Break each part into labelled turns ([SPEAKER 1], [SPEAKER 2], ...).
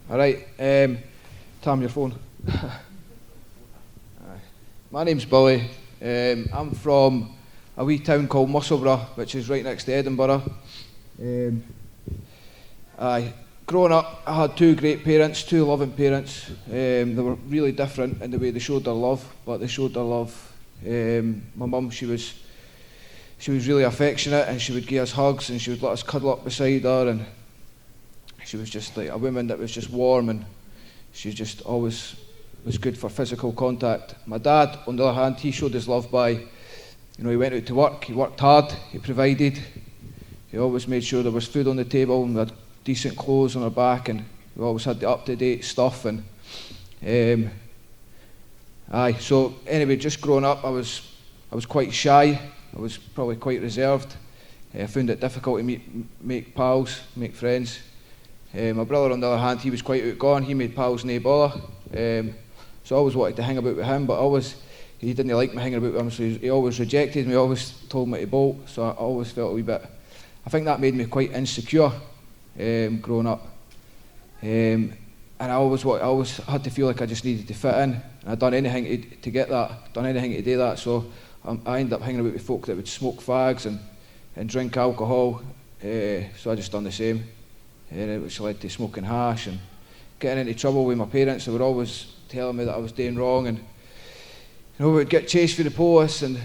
[SPEAKER 1] All right, Tam, your phone. My name's Billy. I'm from a wee town called Musselburgh, which is right next to Edinburgh. Growing up, I had two great parents, two loving parents. They were really different in the way they showed their love, but they showed their love. My mum, she was really affectionate, and she would give us hugs, and she would let us cuddle up beside her, and she was just like a woman that was just warm, and she just always was good for physical contact. My dad, on the other hand, he showed his love by, he went out to work, he worked hard, he provided, he always made sure there was food on the table, and we had decent clothes on our back, and we always had the up-to-date stuff. And so anyway, just growing up, I was quite shy. I was probably quite reserved. I found it difficult to make pals, make friends. My brother, on the other hand, he was quite outgoing. He made pals no bother. So I always wanted to hang about with him, but he didn't like me hanging about with him, so he always rejected me, always told me to bolt. So I always felt a wee bit, I think that made me quite insecure growing up. And I always had to feel like I just needed to fit in. And I'd done anything to get that, done anything to do that. So I ended up hanging about with folk that would smoke fags and drink alcohol. So I just done the same. Which led to smoking hash and getting into trouble with my parents. They were always telling me that I was doing wrong, and we would get chased for the police, and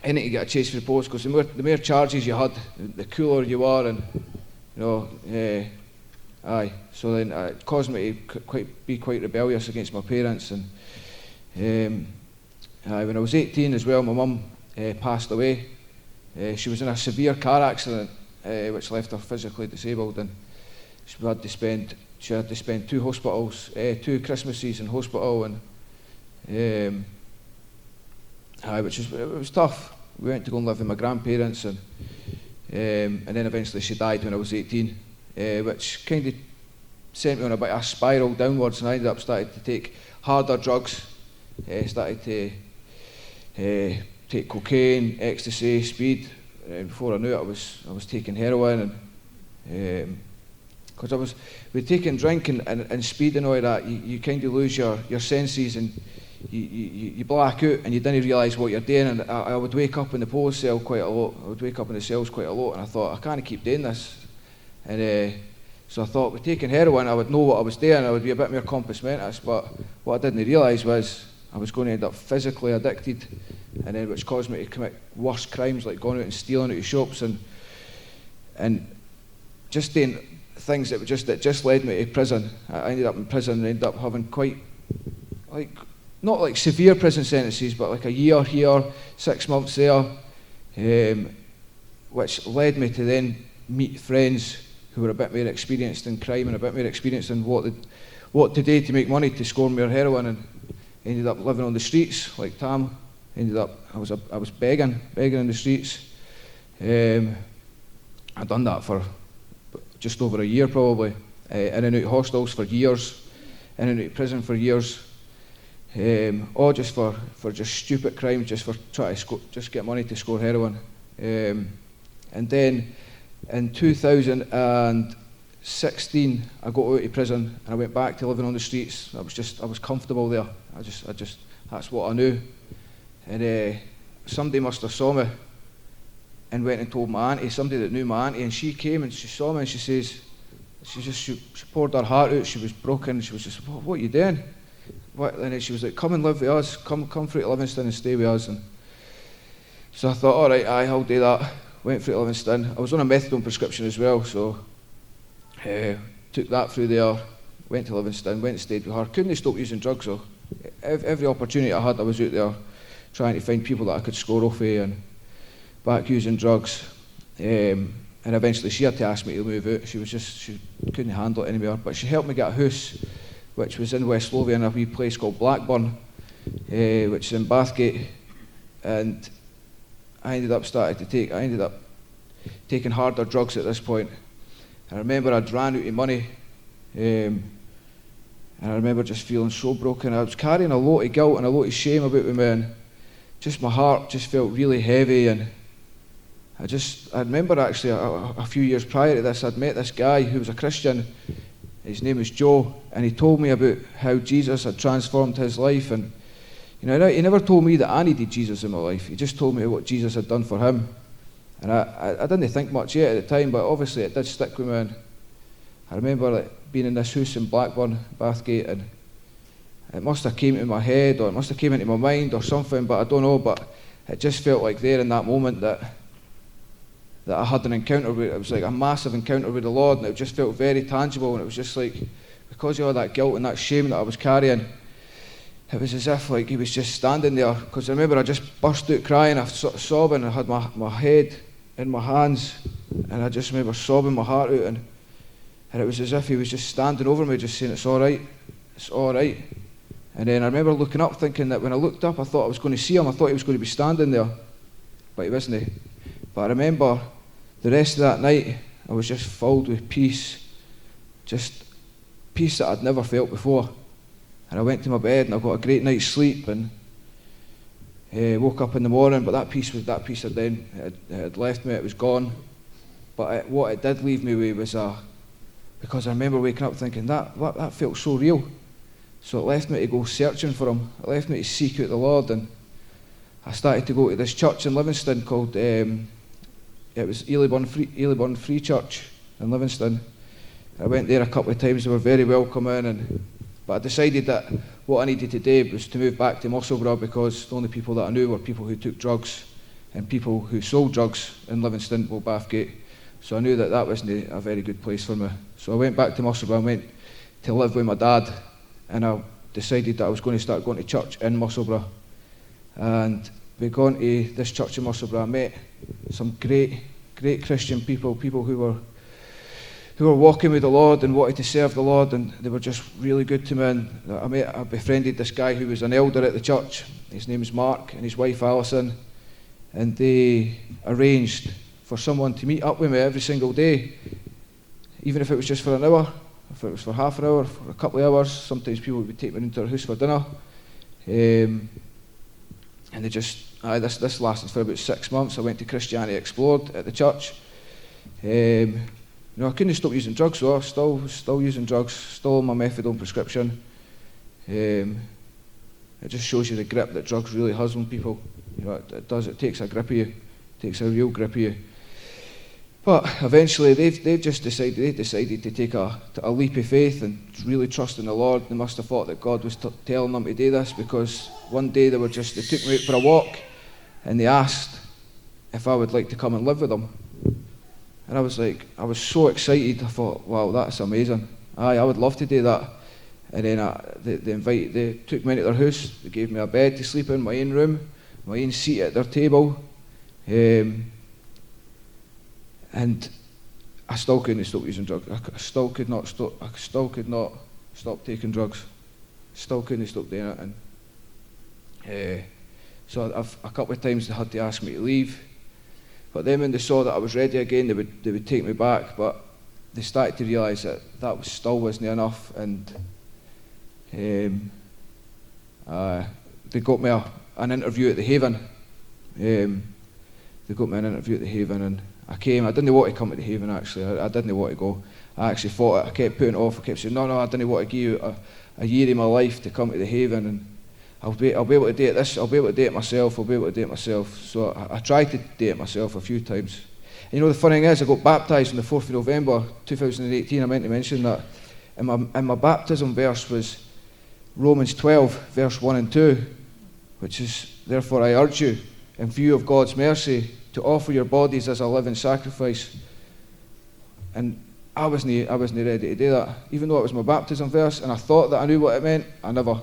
[SPEAKER 1] I need to get a chase for the police because the more charges you had, the cooler you were, and so then it caused me to be quite rebellious against my parents. And when I was 18 as well, my mum passed away. She was in a severe car accident which left her physically disabled, and she had to spend 2 Christmases in hospital, and it was tough. We went to go and live with my grandparents, and then eventually she died when I was 18, which kind of sent me on a bit of a spiral downwards, and I ended up starting to take harder drugs. Started to take cocaine, ecstasy, speed. Before I knew it, I was taking heroin, and because I was taking drink and speed and all that, you kind of lose your senses, and you black out, and you didn't realise what you're doing. And I would wake up in the police cell quite a lot. I would wake up in the cells quite a lot, and I thought, I can't keep doing this. And so I thought, with taking heroin, I would know what I was doing. I would be a bit more compos mentis. But what I didn't realise was I was going to end up physically addicted, and then which caused me to commit worse crimes, like going out and stealing out of shops, and just doing things that just led me to prison. I ended up in prison and ended up having quite, like, not like severe prison sentences, but like a year here, 6 months there, which led me to then meet friends who were a bit more experienced in crime and a bit more experienced in what to do to make money to score more heroin, and ended up living on the streets like Tam. I was begging in the streets. I'd done that for just over a year probably, in and out of hostels for years, in and out of prison for years, all just for just stupid crimes, just for trying to just get money to score heroin. And then in 2016 I got out of prison and I went back to living on the streets. I was comfortable there. I just that's what I knew. And somebody must have saw me and went and told my auntie, somebody that knew my auntie, and she came and she saw me and she says, she poured her heart out. She was broken. She was just, what are you doing? And then she was like, come and live with us. Come through to Livingston and stay with us. And so I thought, all right, I'll do that. Went through to Livingston. I was on a methadone prescription as well, so took that through there. Went to Livingston, went and stayed with her. Couldn't stop using drugs though. Every opportunity I had, I was out there trying to find people that I could score off of and back using drugs. And eventually she had to ask me to move out. She couldn't handle it anymore. But she helped me get a house, which was in West Lothian, a wee place called Blackburn, which is in Bathgate. And I ended up taking harder drugs at this point. I remember I'd ran out of money, and I remember just feeling so broken. I was carrying a lot of guilt and a lot of shame about me, man. Just my heart just felt really heavy, and I remember actually a few years prior to this, I'd met this guy who was a Christian. His name was Joe, and he told me about how Jesus had transformed his life. And he never told me that I needed Jesus in my life. He just told me what Jesus had done for him. And I didn't think much yet at the time, but obviously it did stick with me. And I remember being in this house in Blackburn, Bathgate, and it must have came into my head, or it must have came into my mind or something, but I don't know. But it just felt like there in that moment that I had an encounter with, it was like a massive encounter with the Lord, and it just felt very tangible. And it was just like, because of all that guilt and that shame that I was carrying, it was as if like he was just standing there. Because I remember I just burst out crying, I was sort of sobbing, I had my head in my hands, and I just remember sobbing my heart out, and it was as if he was just standing over me, just saying, it's all right, it's all right. And then I remember looking up, thinking that when I looked up, I thought I was going to see him, I thought he was going to be standing there, but he wasn't. But I remember the rest of that night, I was just filled with peace, just peace that I'd never felt before. And I went to my bed and I got a great night's sleep, and woke up in the morning, but that peace had then it had left me, it was gone. But what it did leave me with was because I remember waking up thinking that felt so real. So it left me to go searching for him. It left me to seek out the Lord, and I started to go to this church in Livingston called it was Elyburn Free Church in Livingston. I went there a couple of times. They were very welcoming, but I decided that what I needed to do was to move back to Musselburgh, because the only people that I knew were people who took drugs and people who sold drugs in Livingston, well, Bathgate. So I knew that wasn't a very good place for me. So I went back to Musselburgh and went to live with my dad, and I decided that I was going to start going to church in Musselburgh. And we gone to this church in Musselburgh. I met some great Christian people who were walking with the Lord and wanted to serve the Lord, and they were just really good to me. And I befriended this guy who was an elder at the church. His name is Mark, and his wife Alison, and they arranged for someone to meet up with me every single day, even if it was just for an hour, if it was for half an hour, for a couple of hours. Sometimes people would take me into their house for dinner, and they just this lasted for about 6 months. I went to Christianity Explored at the church. I couldn't stop using drugs though. Still using drugs, still on my methadone prescription. It just shows you the grip that drugs really has on people. It does. It takes a grip of you. It takes a real grip of you. But eventually, they decided to take a leap of faith and really trust in the Lord. They must have thought that God was telling them to do this, because one day they took me out for a walk, and they asked if I would like to come and live with them. And I was so excited. I thought, wow, that's amazing. I would love to do that. And then they took me into their house. They gave me a bed to sleep in, my own room, my own seat at their table. And I still couldn't stop using drugs. I still could not stop taking drugs. Still couldn't stop doing it. And so a couple of times they had to ask me to leave. But then when they saw that I was ready again, they would take me back. But they started to realise that still wasn't enough. And they got me an interview at the Haven. And I came. I didn't want to come to the Haven, actually. I didn't want to go. I actually fought it. I kept putting it off. I kept saying, no, I didn't want to give you a year of my life to come to the Haven, and I'll be able to do it I'll be able to do it myself. So I tried to do it myself a few times. And the funny thing is, I got baptised on the 4th of November 2018. I meant to mention that. And my baptism verse was Romans 12, verse 1 and 2, which is, therefore I urge you, in view of God's mercy, to offer your bodies as a living sacrifice. And I wasn't ready to do that. Even though it was my baptism verse, and I thought that I knew what it meant, I never.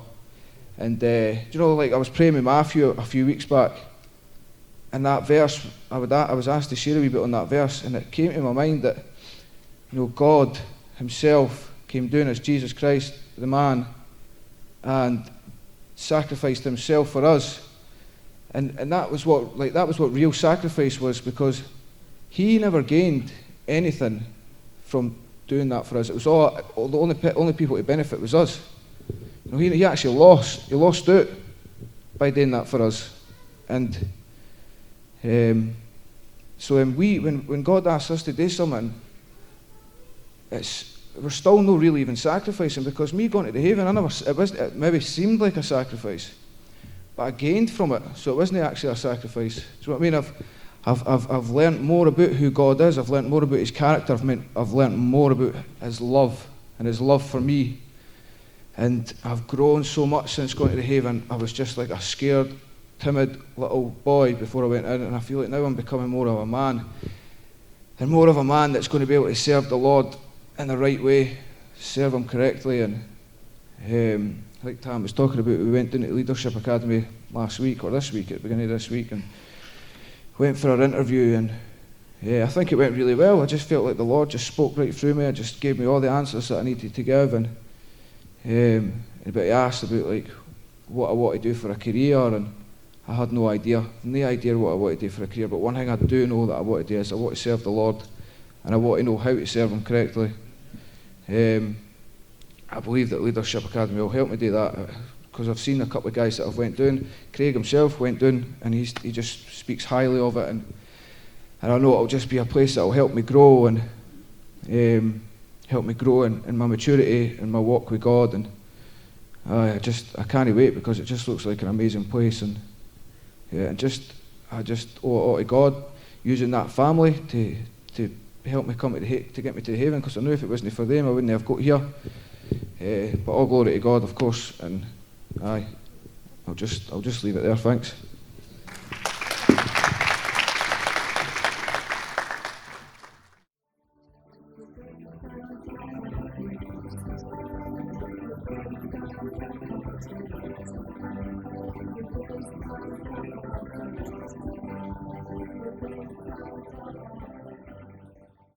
[SPEAKER 1] And I was praying with Matthew a few weeks back, and that verse, I was asked to share a wee bit on that verse, and it came to my mind that, God himself came down as Jesus Christ, the man, and sacrificed himself for us. And that was what real sacrifice was, because he never gained anything from doing that for us. It was all the only people to benefit was us. You know, he actually lost out by doing that for us. And so when God asks us to do something, we're still not really even sacrificing, because me going to the heaven, it maybe seemed like a sacrifice, but I gained from it, so it wasn't actually a sacrifice. Do you know what I mean? I've learned more about who God is. I've learned more about his character. I've learned more about his love and his love for me. And I've grown so much since going to the haven. I was just like a scared, timid little boy before I went in, and I feel like now I'm becoming more of a man. And more of a man that's going to be able to serve the Lord in the right way, serve him correctly. And like Tam was talking about, we went down to the Leadership Academy last week, or this week, at the beginning of this week, and went for our interview, and I think it went really well. I just felt like the Lord just spoke right through me. It just gave me all the answers that I needed to give, and but he asked about like what I want to do for a career, and I had no idea what I want to do for a career. But one thing I do know that I want to do is I want to serve the Lord, and I want to know how to serve him correctly. I believe that Leadership Academy will help me do that, because I've seen a couple of guys that have went down. Craig himself went down, and he just speaks highly of it, and I know it'll just be a place that will help me grow, and help me grow in my maturity and my walk with God. And I can't wait, because it just looks like an amazing place. And I just owe it to God using that family to help me to get me to heaven, because I knew if it wasn't for them I wouldn't have got here. But all glory to God, of course. And I'll just leave it there. Thanks.